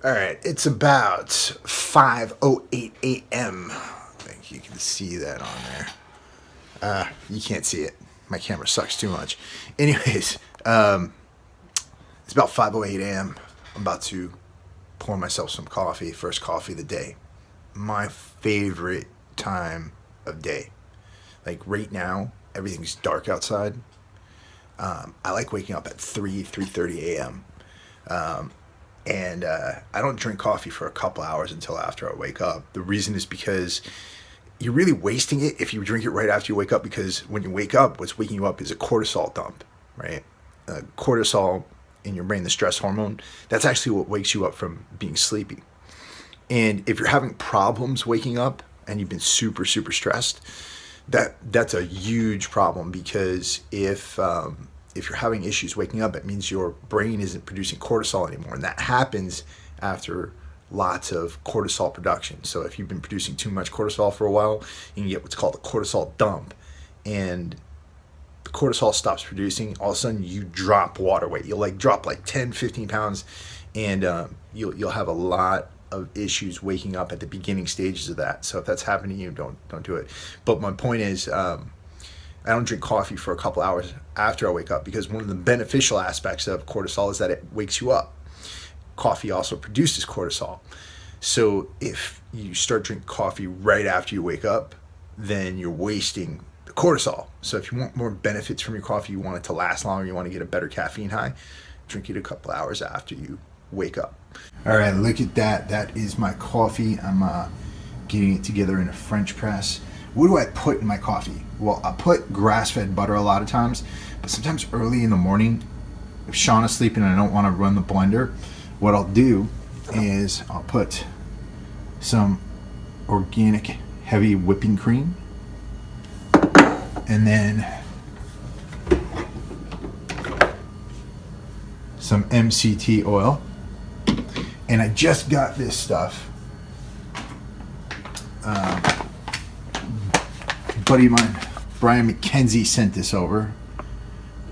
All right, it's about 5:08 a.m. I think you can see that on there. You can't see it. My camera sucks too much. Anyways, it's about 5:08 a.m. I'm about to pour myself some coffee. First coffee of the day. My favorite time of day. Like right now, everything's dark outside. I like waking up at 3:30 a.m. And I don't drink coffee for a couple hours until after I wake up. The reason is because you're really wasting it if you drink it right after you wake up, because when you wake up, what's waking you up is a cortisol dump, right? Cortisol in your brain, the stress hormone, that's actually what wakes you up from being sleepy. And if you're having problems waking up and you've been super, super stressed, that's a huge problem, because if you're having issues waking up, it means your brain isn't producing cortisol anymore. And that happens after lots of cortisol production. So if you've been producing too much cortisol for a while, you can get what's called a cortisol dump. And the cortisol stops producing, all of a sudden you drop water weight. You'll drop 10, 15 pounds, and you'll have a lot of issues waking up at the beginning stages of that. So if that's happening to you, don't do it. But my point is, I don't drink coffee for a couple hours after I wake up, because one of the beneficial aspects of cortisol is that it wakes you up. Coffee also produces cortisol. So if you start drinking coffee right after you wake up, then you're wasting the cortisol. So if you want more benefits from your coffee, you want it to last longer, you want to get a better caffeine high, drink it a couple hours after you wake up. All right, look at that. That is my coffee. I'm getting it together in a French press. What do I put in my coffee? Well, I put grass-fed butter a lot of times, but sometimes early in the morning, if Shauna's sleeping and I don't want to run the blender, what I'll do is I'll put some organic heavy whipping cream, and then some MCT oil. And I just got this stuff. Buddy of mine, Brian McKenzie, sent this over.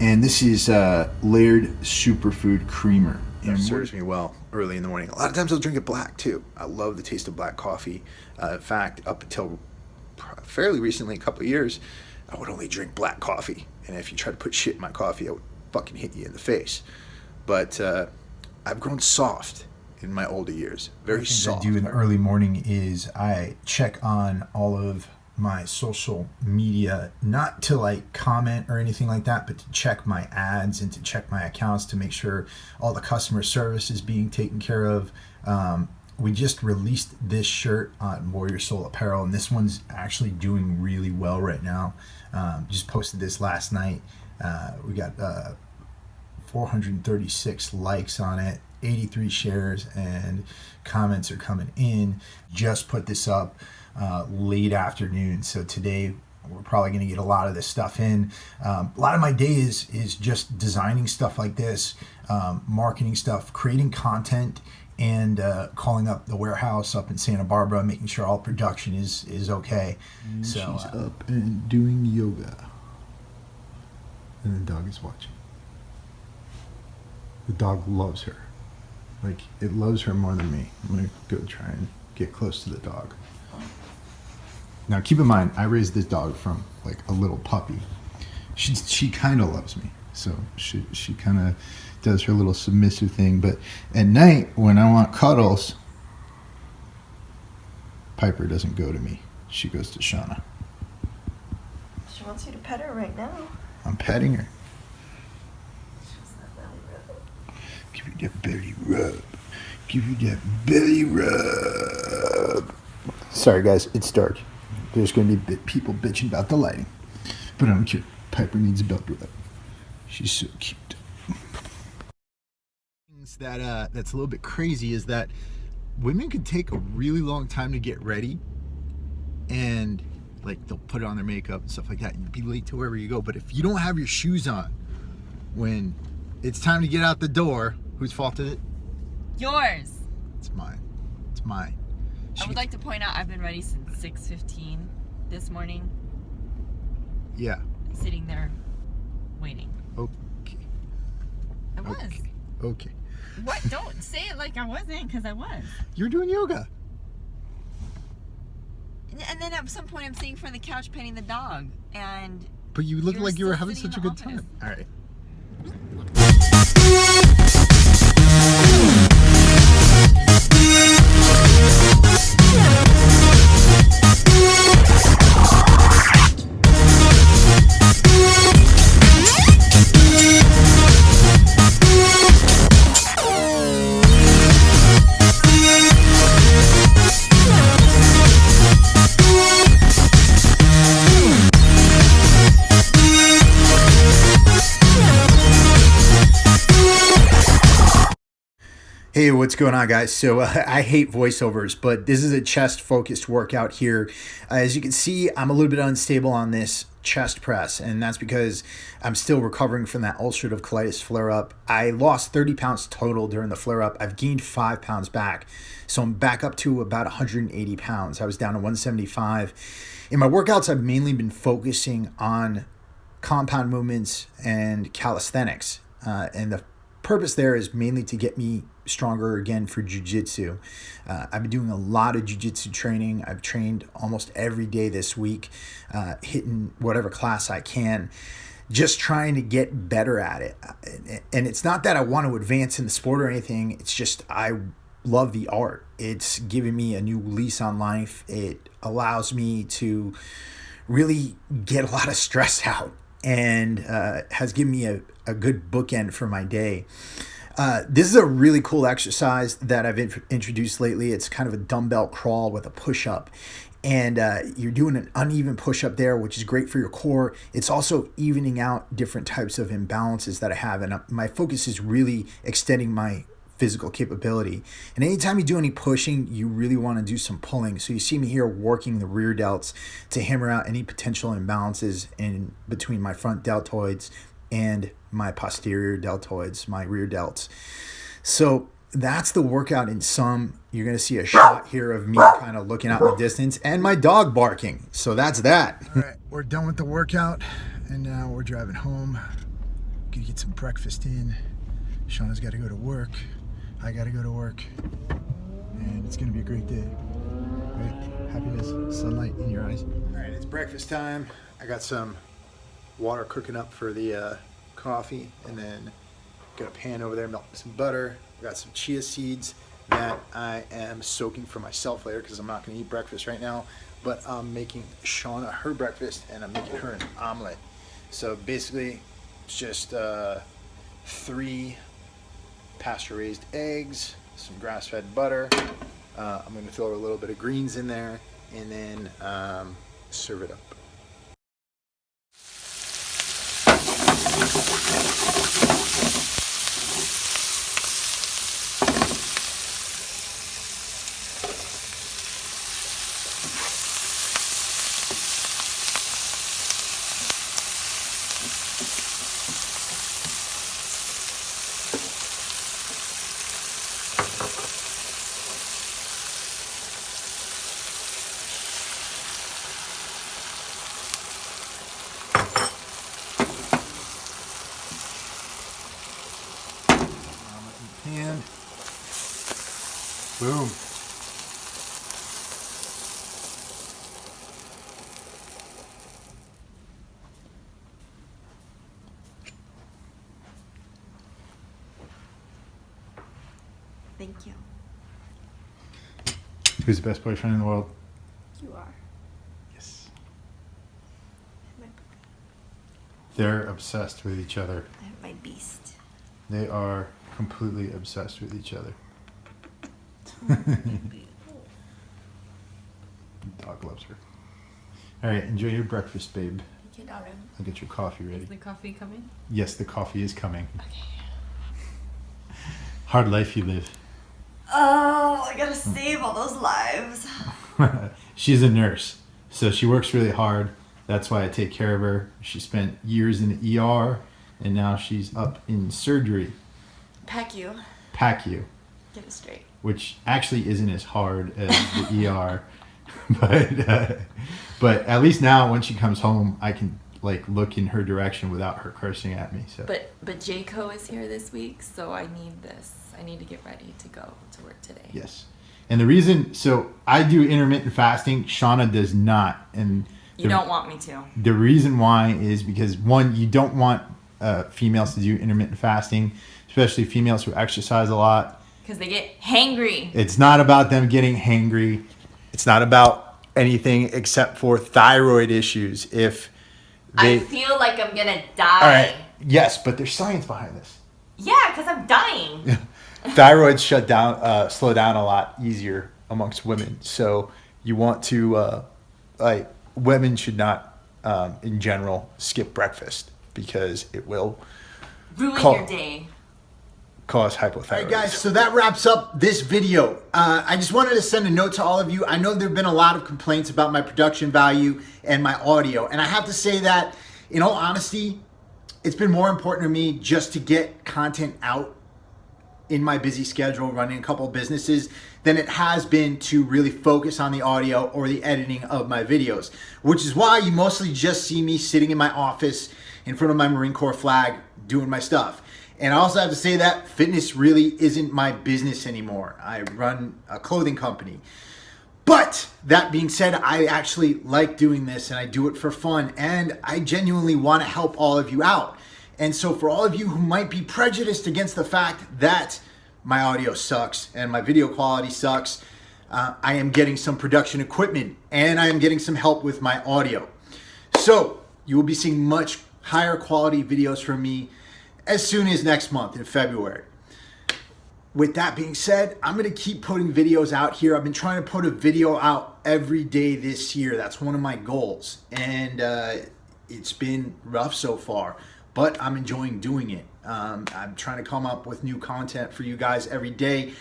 And this is layered superfood creamer. It serves me well early in the morning. A lot of times I'll drink it black too. I love the taste of black coffee. In fact, up until fairly recently, a couple of years, I would only drink black coffee. And if you try to put shit in my coffee, I would fucking hit you in the face. But I've grown soft in my older years. Very soft. What I do in the early morning is I check on all of my social media, not to comment or anything like that, but to check my ads and to check my accounts to make sure all the customer service is being taken care of. We just released this shirt on Warrior Soul Apparel, and this one's actually doing really well right now. Just posted this last night. We got 436 likes on it, 83 shares, and comments are coming in. Just put this up late afternoon, so today we're probably going to get a lot of this stuff in. A lot of my day is just designing stuff like this, marketing stuff, creating content, and calling up the warehouse up in Santa Barbara, making sure all production is okay. And so she's up and doing yoga, and the dog is watching. The dog loves her. It loves her more than me. I'm going to go try and get close to the dog. Now, keep in mind, I raised this dog from a little puppy. She kind of loves me. So she kind of does her little submissive thing. But at night, when I want cuddles, Piper doesn't go to me. She goes to Shauna. She wants you to pet her right now. I'm petting her. Give you that belly rub. Give you that belly rub. Sorry, guys, it's dark. There's going to be people bitching about the lighting. But I don't care. Piper needs a belt rub. She's so cute. That's a little bit crazy is that women can take a really long time to get ready. And, they'll put on their makeup and stuff like that. And be late to wherever you go. But if you don't have your shoes on when it's time to get out the door, whose fault is it? Yours. It's mine. It's mine. I would like to point out I've been ready since 6:15 this morning. Yeah. Sitting there waiting. Okay. I was. Okay. What? Don't say it like I wasn't, because I was. You're doing yoga. And then at some point I'm sitting in front of the couch petting the dog, and But you look You're like you were still having sitting such a in good the office. time. All right. Hey, what's going on, guys? So I hate voiceovers, but this is a chest-focused workout here. As you can see, I'm a little bit unstable on this chest press, and that's because I'm still recovering from that ulcerative colitis flare-up. I lost 30 pounds total during the flare-up. I've gained 5 pounds back, so I'm back up to about 180 pounds. I was down to 175. In my workouts, I've mainly been focusing on compound movements and calisthenics, and the purpose there is mainly to get me stronger again for jiu-jitsu. I've been doing a lot of jiu-jitsu training. I've trained almost every day this week, hitting whatever class I can, just trying to get better at it. And it's not that I want to advance in the sport or anything. It's just I love the art. It's giving me a new lease on life. It allows me to really get a lot of stress out, and has given me a good bookend for my day. This is a really cool exercise that I've introduced lately. It's kind of a dumbbell crawl with a push-up. And you're doing an uneven push-up there, which is great for your core. It's also evening out different types of imbalances that I have. And my focus is really extending my physical capability. And anytime you do any pushing, you really want to do some pulling. So you see me here working the rear delts to hammer out any potential imbalances in between my front deltoids and my posterior deltoids, my rear delts. So that's the workout in sum. You're going to see a shot here of me kind of looking out in the distance and my dog barking. So that's that. All right, we're done with the workout, and now we're driving home. Gonna get some breakfast in. Shauna's got to go to work. I got to go to work. And it's going to be a great day. Right? Happiness, sunlight in your eyes. All right, it's breakfast time. I got some water cooking up for the coffee, and then got a pan over there, melting some butter. Got some chia seeds that I am soaking for myself later because I'm not going to eat breakfast right now, but I'm making Shauna her breakfast, and I'm making her an omelet. So basically it's just 3 pasture-raised eggs, some grass-fed butter. I'm going to throw a little bit of greens in there, and then serve it up. And boom. Thank you. Who's the best boyfriend in the world? You are. Yes. My, They're obsessed with each other. my beast. They are completely obsessed with each other. Dog loves her. All right, enjoy your breakfast, babe. Thank you, darling. I'll get your coffee ready. Is the coffee coming? Yes, the coffee is coming. Okay. Hard life you live. Oh, I gotta save all those lives. She's a nurse, so she works really hard. That's why I take care of her. She spent years in the ER, and now she's up in surgery. PACU. PACU, Get it straight. which actually isn't as hard as the ER, but at least now when she comes home, I can like look in her direction without her cursing at me. So. But Jayco is here this week, so I need this. I need to get ready to go to work today. Yes. And the reason, so I do intermittent fasting. Shauna does not. And You don't want me to. the reason why is because, one, you don't want females to do intermittent fasting, especially females who exercise a lot. Because they get hangry. It's not about them getting hangry. It's not about anything except for thyroid issues. If they, I feel like I'm going to die. all right. Yes, but there's science behind this. Yeah, because I'm dying. Thyroids slow down a lot easier amongst women. So you want to, women should not, in general, skip breakfast because it will Ruin your day. cause hypothyroidism. All right, guys, so that wraps up this video. I just wanted to send a note to all of you. I know there have been a lot of complaints about my production value and my audio. And I have to say that, in all honesty, it's been more important to me just to get content out in my busy schedule running a couple of businesses than it has been to really focus on the audio or the editing of my videos, which is why you mostly just see me sitting in my office in front of my Marine Corps flag doing my stuff. And I also have to say that fitness really isn't my business anymore. I run a clothing company. But that being said, I actually like doing this and I do it for fun and I genuinely want to help all of you out. And so for all of you who might be prejudiced against the fact that my audio sucks and my video quality sucks, I am getting some production equipment and I am getting some help with my audio. So you will be seeing much higher quality videos from me as soon as next month in February. With that being said, I'm going to keep putting videos out here. I've been trying to put a video out every day this year. That's one of my goals. And it's been rough so far, but I'm enjoying doing it. I'm trying to come up with new content for you guys every day.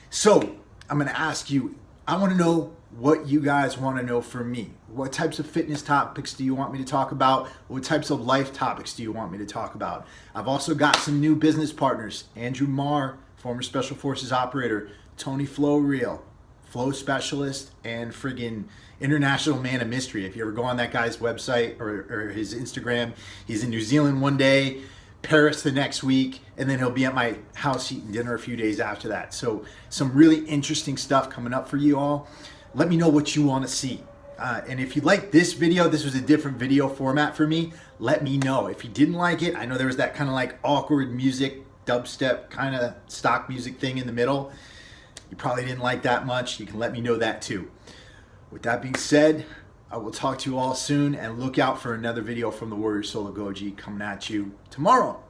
So I'm going to ask you, I want to know what you guys want to know from me. What types of fitness topics do you want me to talk about? What types of life topics do you want me to talk about? I've also got some new business partners. Andrew Marr, former Special Forces operator, Tony Flowreel, flow specialist, and friggin' international man of mystery. If you ever go on that guy's website or his Instagram, he's in New Zealand one day, Paris the next week, and then he'll be at my house eating dinner a few days after that. So some really interesting stuff coming up for you all. Let me know what you want to see. And if you like this video, this was a different video format for me, let me know. If you didn't like it, I know there was that kind of like awkward music, dubstep kind of stock music thing in the middle. You probably didn't like that much. You can let me know that too. With that being said, I will talk to you all soon and look out for another video from the Warrior Soul of Goji coming at you tomorrow.